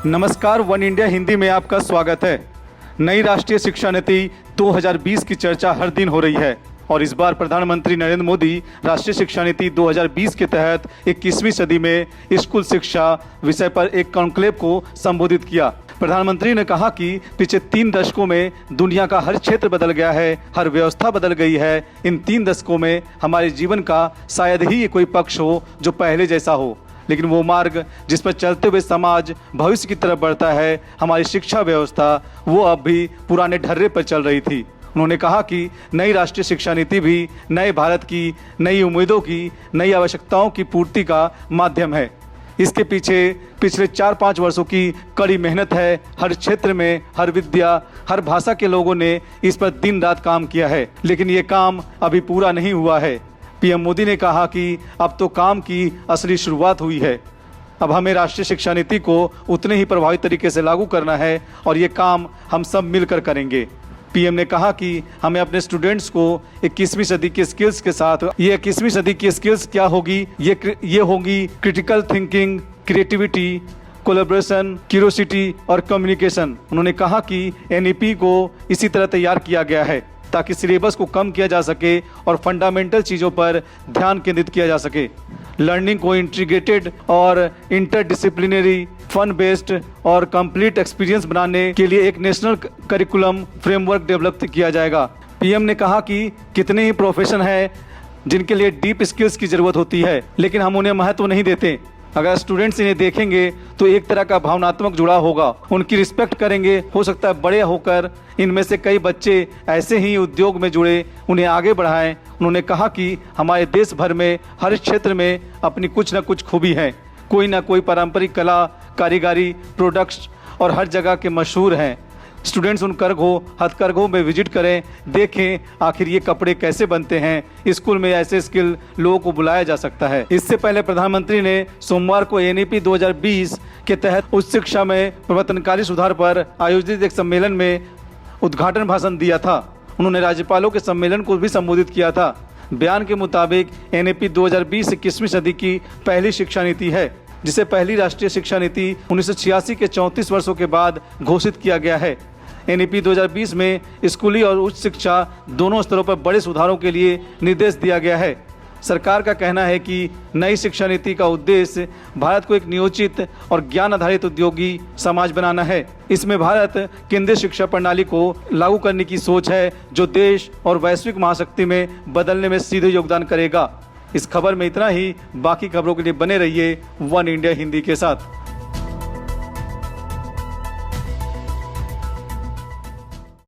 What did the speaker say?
नमस्कार, one India Hindi में आपका स्वागत है। नई राष्ट्रीय शिक्षा नीति 2020 की चर्चा हर दिन हो रही है और इस बार प्रधानमंत्री नरेंद्र मोदी राष्ट्रीय शिक्षा नीति 2020 के तहत 21वीं सदी में स्कूल शिक्षा विषय पर एक कॉन्क्लेव को संबोधित किया। प्रधानमंत्री ने कहा कि पिछले 3 दशकों में दुनिया का हर क्षेत्र बदल गया है, हर व्यवस्था बदल गई है। इन 3 दशकों में हमारे जीवन का शायद ही कोई पक्ष हो जो पहले जैसा हो, लेकिन वो मार्ग जिस पर चलते हुए समाज भविष्य की तरफ बढ़ता है, हमारी शिक्षा व्यवस्था, वो अब भी पुराने ढर्रे पर चल रही थी। उन्होंने कहा कि नई राष्ट्रीय शिक्षा नीति भी नए भारत की, नई उम्मीदों की, नई आवश्यकताओं की पूर्ति का माध्यम है। इसके पीछे पिछले 4-5 वर्षों की कड़ी मेहनत है। हर क्षेत्र में, हर विद्या, हर भाषा के लोगों ने इस पर दिन रात काम किया है, लेकिन ये काम अभी पूरा नहीं हुआ है। पीएम मोदी ने कहा कि अब तो काम की असली शुरुआत हुई है। अब हमें राष्ट्रीय शिक्षा नीति को उतने ही प्रभावी तरीके से लागू करना है और ये काम हम सब मिलकर करेंगे। पीएम ने कहा कि हमें अपने स्टूडेंट्स को 21वीं सदी की स्किल्स के साथ, ये 21वीं सदी की स्किल्स क्या होगी, ये होगी critical thinking, creativity, collaboration, curiosity और कम्युनिकेशन। उन्होंने कहा कि एनईपी को इसी तरह तैयार किया गया है ताकि सिलेबस को कम किया जा सके और फंडामेंटल चीज़ों पर ध्यान केंद्रित किया जा सके। लर्निंग को इंटीग्रेटेड और इंटरडिसिप्लिनरी, फन बेस्ड और कंप्लीट एक्सपीरियंस बनाने के लिए एक नेशनल करिकुलम फ्रेमवर्क डेवलप किया जाएगा। पीएम ने कहा कि कितने ही प्रोफेशन हैं जिनके लिए डीप स्किल्स की ज़रूरत होती है, लेकिन हम उन्हें महत्व नहीं देते। अगर स्टूडेंट्स इन्हें देखेंगे तो एक तरह का भावनात्मक जुड़ाव होगा, उनकी रिस्पेक्ट करेंगे। हो सकता है बड़े होकर इनमें से कई बच्चे ऐसे ही उद्योग में जुड़े, उन्हें आगे बढ़ाएं। उन्होंने कहा कि हमारे देश भर में हर क्षेत्र में अपनी कुछ न कुछ खूबी है, कोई ना कोई पारंपरिक कला, कारीगरी, प्रोडक्ट्स और हर जगह के मशहूर हैं। स्टूडेंट्स उन हथकरघों में विजिट करें, देखें आखिर ये कपड़े कैसे बनते हैं। स्कूल में ऐसे स्किल लोगों को बुलाया जा सकता है। इससे पहले प्रधानमंत्री ने सोमवार को एनईपी 2020 के तहत उच्च शिक्षा में प्रवर्तनकारी सुधार पर आयोजित एक सम्मेलन में उद्घाटन भाषण दिया था। उन्होंने राज्यपालों के सम्मेलन को भी संबोधित किया था। बयान के मुताबिक एनईपी 2020 21वीं सदी की पहली शिक्षा नीति है, जिसे पहली राष्ट्रीय शिक्षा नीति 1986 के 34 वर्षों के बाद घोषित किया गया है। एनईपी 2020 में स्कूली और उच्च शिक्षा दोनों स्तरों पर बड़े सुधारों के लिए निर्देश दिया गया है। सरकार का कहना है कि नई शिक्षा नीति का उद्देश्य भारत को एक नियोजित और ज्ञान आधारित उद्योगी समाज बनाना है। इसमें भारत केंद्रीय शिक्षा प्रणाली को लागू करने की सोच है, जो देश और वैश्विक महाशक्ति में बदलने में सीधे योगदान करेगा। इस खबर में इतना ही। बाकी खबरों के लिए बने रहिए वन इंडिया हिंदी के साथ।